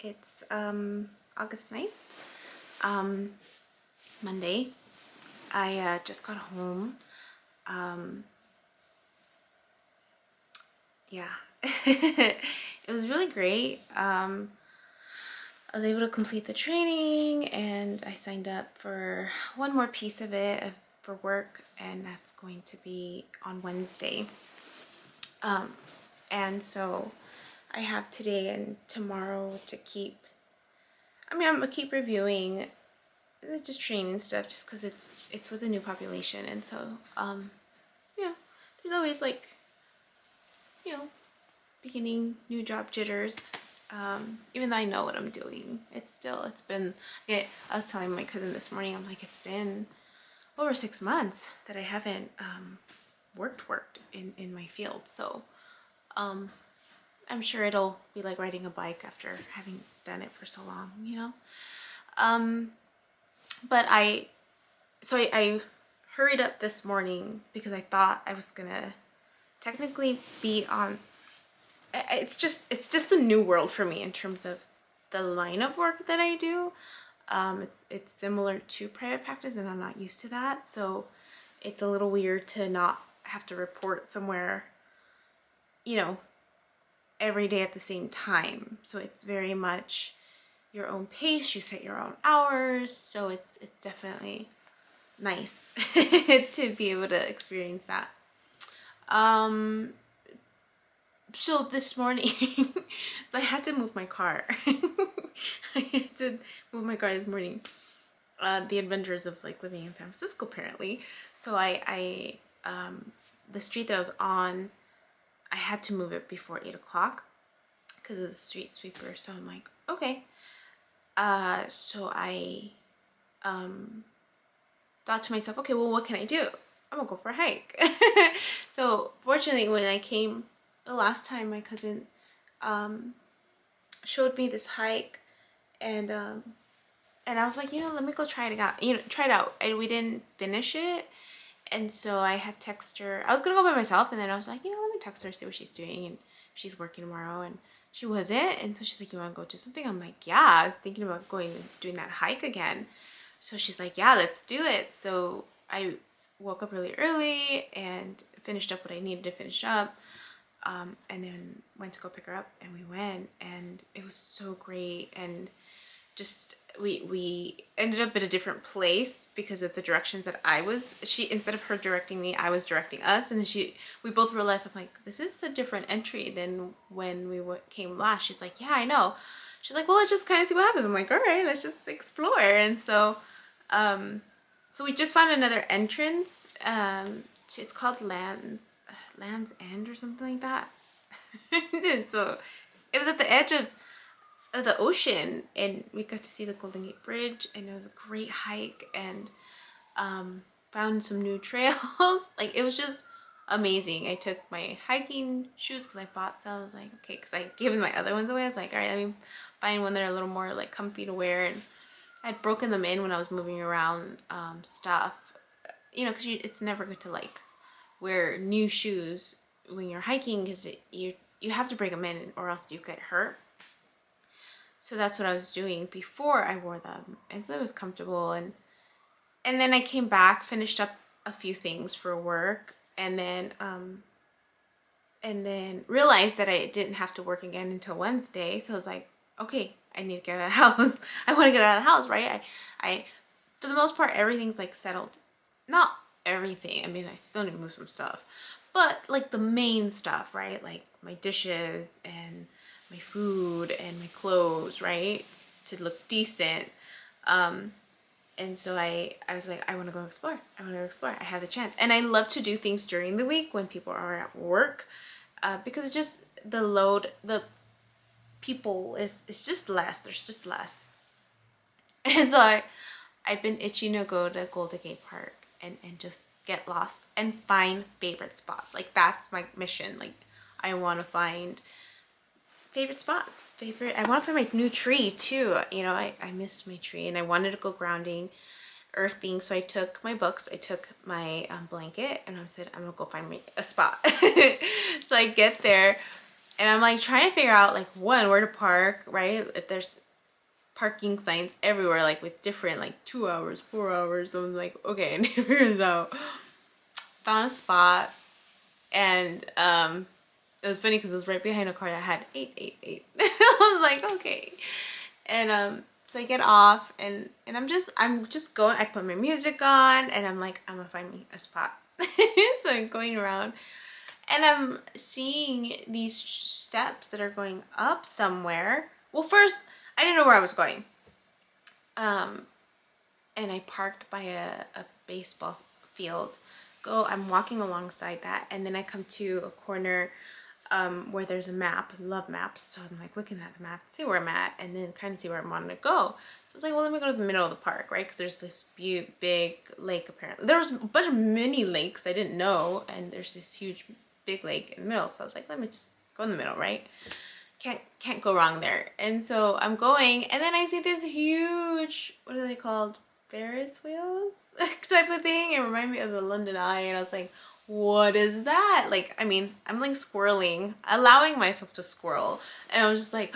It's August 9th, Monday. I just got home. Yeah, it was really great. I was able to complete the training and I signed up for one more piece of it for work, and that's going to be on Wednesday. And so I have today and tomorrow to keep, I'm gonna keep reviewing just training stuff just because it's with a new population, and so yeah, there's always like, you know, beginning new job jitters. Even though I know what I'm doing, it's been, I was telling my cousin this morning, I'm like, it's been over 6 months that I haven't worked in my field. So I'm sure it'll be like riding a bike after having done it for so long, you know. But I hurried up this morning because I thought I was gonna technically be on, it's just a new world for me in terms of the line of work that I do. It's similar to private practice and I'm not used to that, so it's a little weird to not have to report somewhere, you know, every day at the same time. So it's very much your own pace, you set your own hours, so it's definitely nice to be able to experience that. So this morning, so I had to move my car. I had to move my car this morning. The adventures of like living in San Francisco, apparently. So the street that I was on, I had to move it before 8 o'clock because of the street sweeper. So I'm like, okay. So I thought to myself, okay, well, what can I do? I'm gonna go for a hike. So fortunately, when I came the last time, my cousin showed me this hike, and I was like, let me go try it out. Try it out. And we didn't finish it, and so I had text her. I was gonna go by myself, and then I was like, let me text her, see what she's doing, and if she's working tomorrow. And she wasn't, and so she's like, you want to go do something? I'm like, yeah, I was thinking about doing that hike again. So she's like, yeah, let's do it. So I woke up really early and finished up what I needed to finish up, and then went to go pick her up, and we went, and it was so great. And just we ended up at a different place because of the directions that instead of her directing me, I was directing us, and then we both realized, I'm like, this is a different entry than when we came last. She's like, yeah, I know. She's like, well, let's just kind of see what happens. I'm like, all right, let's just explore. And so so we just found another entrance. It's called Land's End or something like that. And so it was at the edge of the ocean, and we got to see the Golden Gate Bridge, and it was a great hike, and found some new trails. Like, it was just amazing. I took my hiking shoes because I bought some. I was like, okay, because I gave my other ones away. I was like, all right, let me find one that are a little more like comfy to wear. And I'd broken them in when I was moving around stuff, because it's never good to like wear new shoes when you're hiking, because you have to break them in or else you get hurt. So that's what I was doing before I wore them, and so it was comfortable. And then I came back, finished up a few things for work, and then realized that I didn't have to work again until Wednesday. So I was like, okay, I need to get out of the house. I want to get out of the house, right? I for the most part, everything's like settled. Not everything. I mean, I still need to move some stuff, but like the main stuff, right? Like my dishes and my food and my clothes, right? To look decent. And so I was like, I want to go explore. I want to go explore. I have the chance. And I love to do things during the week when people are at work, because it's just the load, the people it's just less. There's just less. And so I've been itching to go to Golden Gate Park and just get lost and find favorite spots. Like, that's my mission. Like, I want to find favorite spots. I want to find my new tree too. I missed my tree, and I wanted to go grounding, earthing. So I took my books, I took my blanket, and I said, I'm gonna go find me a spot. So I get there, And I'm like trying to figure out like one, where to park, right? If there's parking signs everywhere, like with different like 2 hours, 4 hours. So I'm like, okay, and it turns out found a spot, and it was funny because it was right behind a car that had 888. I was like, okay. And so I get off, and I'm just going. I put my music on, and I'm like, I'm gonna find me a spot. So I'm going around, and I'm seeing these steps that are going up somewhere. Well, first I didn't know where I was going. And I parked by a baseball field. I'm walking alongside that, and then I come to a corner where there's a map. I love maps, so I'm like looking at the map to see where I'm at, and then kind of see where I wanted to go. So I was like, well, let me go to the middle of the park, right? Because there's this big lake. Apparently, there was a bunch of mini lakes I didn't know, and there's this huge big lake in the middle. So I was like, let me just go in the middle, right? Can't go wrong there. And so I'm going, and then I see this huge, what are they called? Ferris wheels type of thing. It reminded me of the London Eye, and I was like, what is that? Like, I mean, I'm like squirreling, allowing myself to squirrel, and I was just like,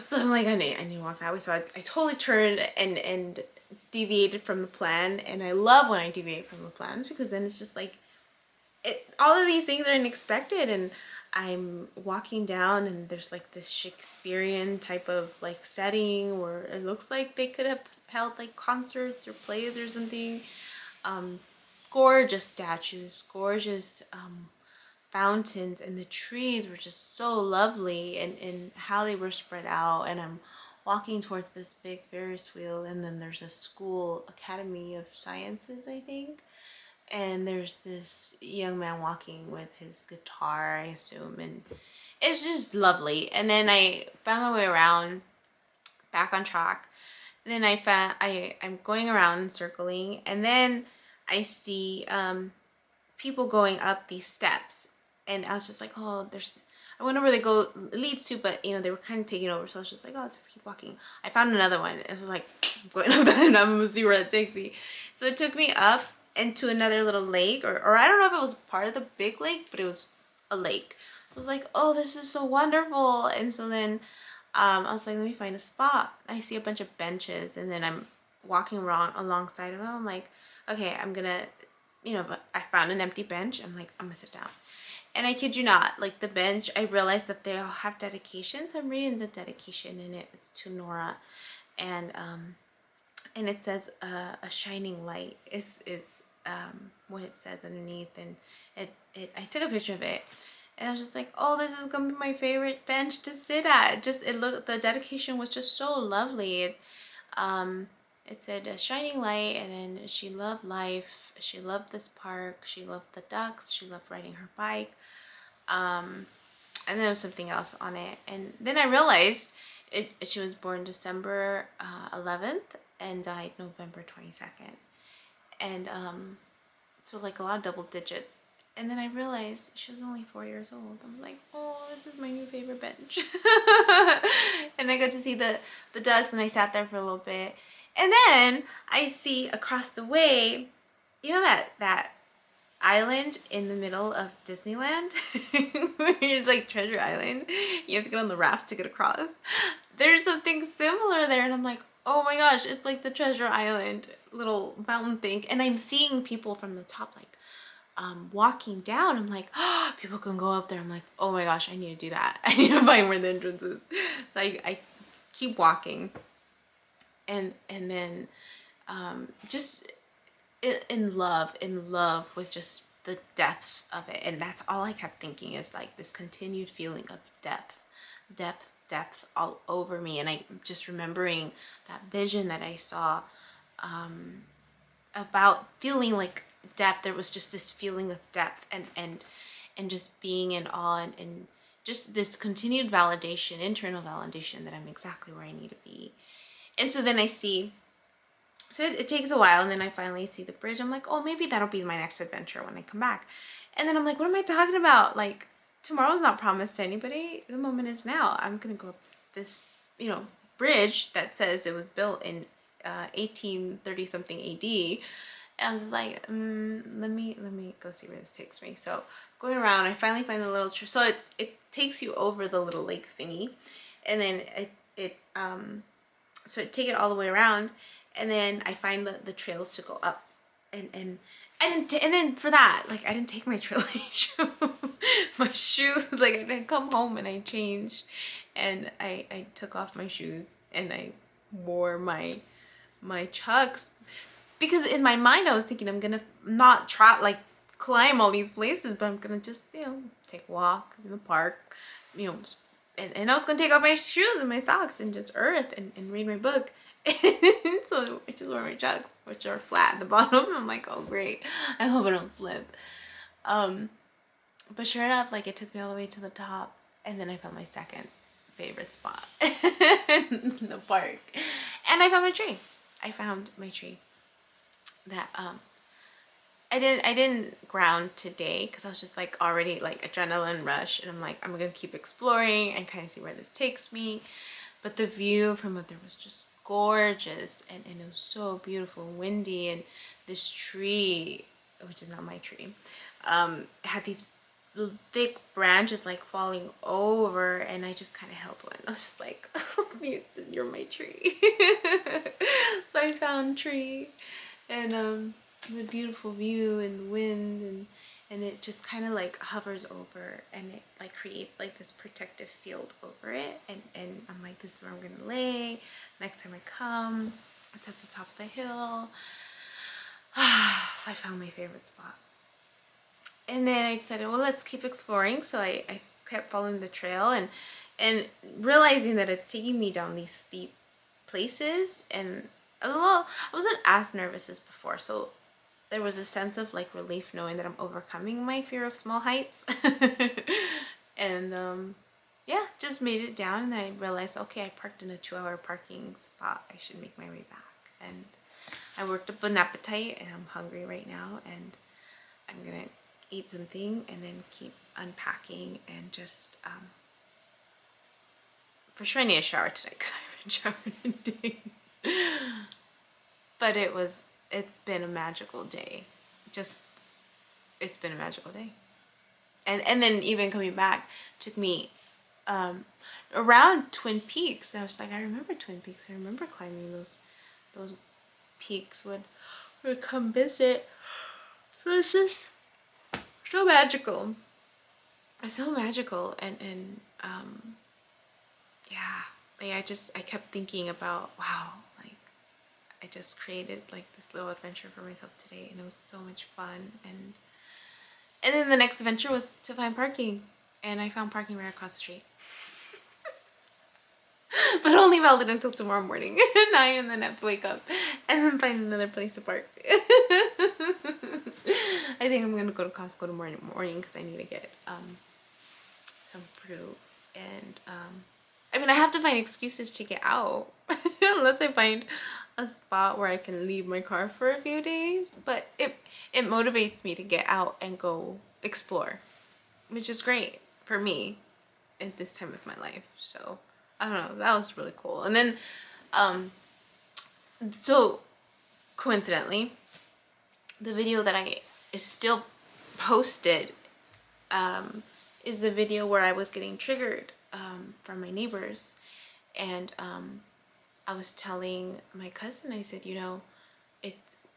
so I'm like, I need to walk that way. So I totally turned and deviated from the plan, and I love when I deviate from the plans, because then it's just like, all of these things are unexpected, and I'm walking down, and there's like this Shakespearean type of like setting where it looks like they could have held like concerts or plays or something. Gorgeous statues, gorgeous fountains, and the trees were just so lovely, and how they were spread out. And I'm walking towards this big Ferris wheel, and then there's a school, Academy of Sciences, I think. And there's this young man walking with his guitar, I assume, and it's just lovely. And then I found my way around, back on track. And then I'm going around and circling, and then I see people going up these steps, and I was just like, oh, I wonder where they go leads to, but you know, they were kind of taking over, so I was just like, oh, just keep walking. I found another one. It was like, I'm going up that, and I'm gonna see where it takes me. So it took me up into another little lake, or I don't know if it was part of the big lake, but it was a lake. So I was like, oh, this is so wonderful. And so then I was like, let me find a spot. I see a bunch of benches, and then I'm walking around alongside of them. I'm like, okay, I'm gonna, but I found an empty bench. I'm like, I'm gonna sit down. And I kid you not, like the bench, I realized that they all have dedications. I'm reading the dedication in it. It's to Nora, and it says a shining light is what it says underneath, and I took a picture of it, and I was just like, oh, this is gonna be my favorite bench to sit at. The dedication was just so lovely. It said a shining light, and then she loved life, she loved this park, she loved the ducks, she loved riding her bike, and then there was something else on it. And then I realized she was born December 11th and died November 22nd, and so like a lot of double digits. And then I realized she was only 4 years old. I was like, oh, this is my new favorite bench. And I got to see the ducks, and I sat there for a little bit. And then I see across the way, you know that island in the middle of Disneyland? It's like Treasure Island. You have to get on the raft to get across. There's something similar there, and I'm like, oh my gosh, it's like the Treasure Island little mountain thing. And I'm seeing people from the top, like, walking down. I'm like, oh, people can go up there. I'm like, oh my gosh, I need to do that. I need to find where the entrance is. So I keep walking, and then just in love with just the depth of it. And that's all I kept thinking, is like this continued feeling of depth all over me. And I just remembering that vision that I saw about feeling like depth. There was just this feeling of depth, and just being in awe, and just this continued validation, internal validation, that I'm exactly where I need to be. And so then I see, so it takes a while, and then I finally see the bridge. I'm like, oh, maybe that'll be my next adventure when I come back. And then I'm like, what am I talking about? Like, tomorrow's not promised to anybody. The moment is now. I'm gonna go up this, bridge that says it was built in 1830 something AD. And I was like, let me go see where this takes me. So going around, I finally find the little so it takes you over the little lake thingy, and then so I take it all the way around, and then I find the trails to go up, and and then for that, like, I didn't take my trailing shoe, my shoes, like, I didn't come home and I changed, and I took off my shoes and I wore my Chucks, because in my mind I was thinking I'm gonna not try, like, climb all these places, but I'm gonna just, you know, take a walk in the park, you know, and I was gonna take off my shoes and my socks and just earth and read my book. So I just wore my Chucks, which are flat at the bottom. I'm like, oh great, I hope I don't slip. But sure enough, like, it took me all the way to the top, and then I found my second favorite spot in the park, and I found my tree. I found my tree that I didn't ground today because I was just like already like adrenaline rush, and I'm like, I'm gonna keep exploring and kind of see where this takes me. But the view from up there was just gorgeous, and it was so beautiful, windy, and this tree, which is not my tree, had these thick branches like falling over, and I just kind of held one. I was just like, you're my tree. So I found tree, and the beautiful view and the wind, and it just kind of like hovers over, and it like creates like this protective field over it, and I'm like, this is where I'm gonna lay next time I come. It's at the top of the hill. So I found my favorite spot, and then I decided, well, let's keep exploring. So I kept following the trail, and realizing that it's taking me down these steep places, and I wasn't as nervous as before, so there was a sense of like relief knowing that I'm overcoming my fear of small heights. And yeah, just made it down, and then I realized, okay, I parked in a 2-hour parking spot, I should make my way back. And I worked up an appetite, and I'm hungry right now, and I'm gonna eat something and then keep unpacking, and just for sure I need a shower today because I haven't showered in days. But it's been a magical day. It's been a magical day. And then even coming back took me around Twin Peaks. I was like, I remember Twin Peaks. I remember climbing those peaks would come visit. So it's just so magical. It's so magical, and yeah, like I kept thinking about, wow, like I just created like this little adventure for myself today, and it was so much fun. And then the next adventure was to find parking, and I found parking right across the street. But only valid until tomorrow morning at 9, and then I have to wake up and then find another place to park. I think I'm gonna go to Costco tomorrow morning because I need to get some fruit, and I mean, I have to find excuses to get out unless I find a spot where I can leave my car for a few days. But it motivates me to get out and go explore, which is great for me at this time of my life. So I don't know, that was really cool. And then so coincidentally, the video that is still posted is the video where I was getting triggered from my neighbors. And I was telling my cousin, I said, you know,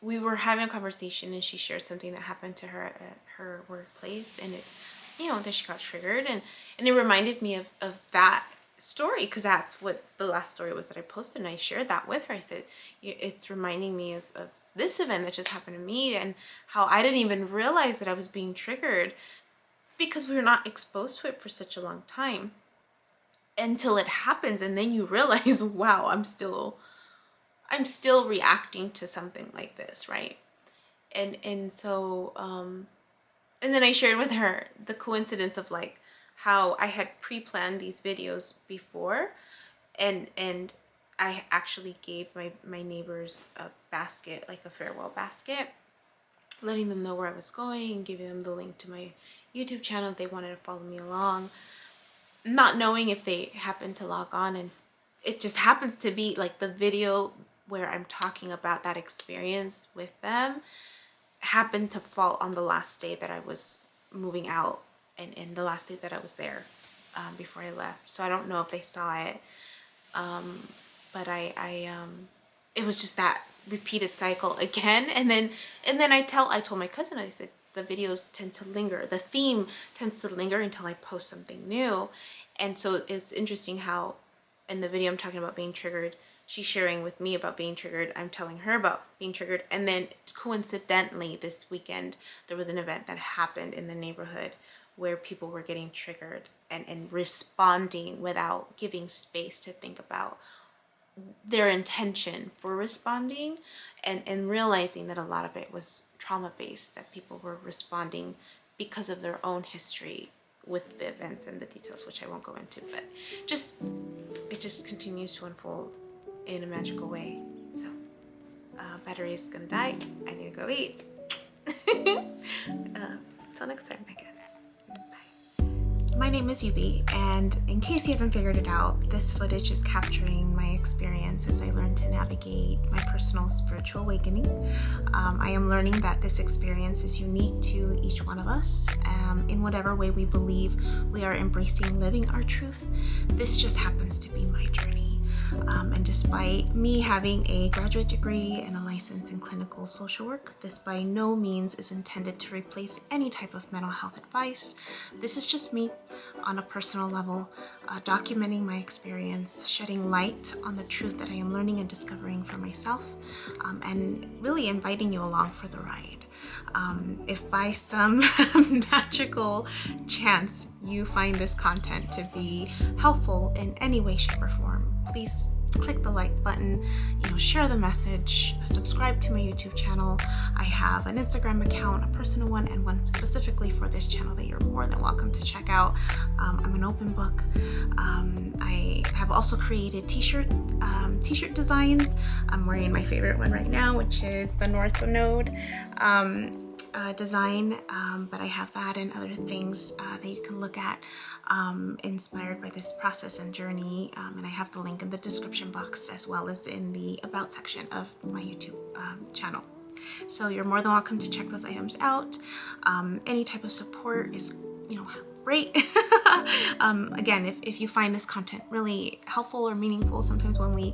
we were having a conversation, and she shared something that happened to her at her workplace, and it, you know, that she got triggered, and it reminded me of that story, because that's what the last story was that I posted, and I shared that with her. I said, it's reminding me of this event that just happened to me, and how I didn't even realize that I was being triggered because we were not exposed to it for such a long time, until it happens, and then you realize, wow, I'm still reacting to something like this, right? And so and then I shared with her the coincidence of like how I had pre-planned these videos before, and I actually gave my neighbors a basket, like a farewell basket, letting them know where I was going, and giving them the link to my YouTube channel if they wanted to follow me along, not knowing if they happen to log on. And it just happens to be like the video where I'm talking about that experience with them happened to fall on the last day that I was moving out, and the last day that I was there. before I left. So I don't know if they saw it. But it was just that repeated cycle again. And then I told my cousin, I said, the videos tend to linger. The theme tends to linger until I post something new. And so it's interesting how in the video I'm talking about being triggered, she's sharing with me about being triggered, I'm telling her about being triggered, and then coincidentally this weekend there was an event that happened in the neighborhood where people were getting triggered and responding without giving space to think about their intention for responding, and realizing that a lot of it was trauma-based, that people were responding because of their own history with the events and the details, which I won't go into, but it just continues to unfold in a magical way. So battery is gonna die. I need to go eat. Till next time, I guess. My name is Yubi, and in case you haven't figured it out, this footage is capturing my experience as I learn to navigate my personal spiritual awakening. I am learning that this experience is unique to each one of us. In whatever way we believe we are embracing living our truth, this just happens to be my journey. And despite me having a graduate degree and a license in clinical social work, this by no means is intended to replace any type of mental health advice. This is just me on a personal level, documenting my experience, shedding light on the truth that I am learning and discovering for myself, and really inviting you along for the ride. If by some magical chance you find this content to be helpful in any way, shape, or form, please click the like button, share the message, subscribe to my YouTube channel. I have an Instagram account, a personal one, and one specifically for this channel that you're more than welcome to check out. I'm an open book. I have also created t-shirt designs. I'm wearing my favorite one right now, which is the North Node design, but I have that and other things that you can look at inspired by this process and journey, and I have the link in the description box as well as in the about section of my YouTube channel. So you're more than welcome to check those items out. Any type of support is great. Again, if you find this content really helpful or meaningful, sometimes when we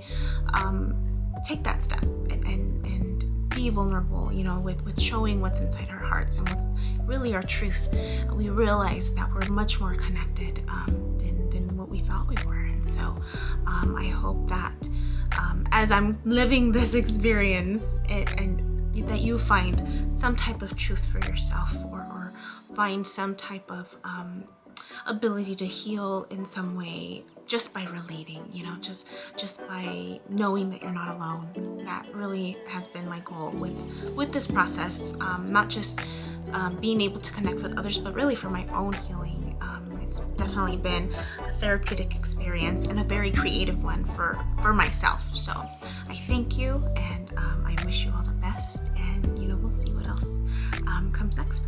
take that step and be vulnerable, with showing what's inside our hearts and what's really our truth, we realize that we're much more connected than what we thought we were. And so I hope that as I'm living this experience and that you find some type of truth for yourself, or find some type of ability to heal in some way just by relating, just by knowing that you're not alone. That really has been my goal with this process, not just being able to connect with others, but really for my own healing. It's definitely been a therapeutic experience and a very creative one for myself. So I thank you, and I wish you all the best, and we'll see what else comes next.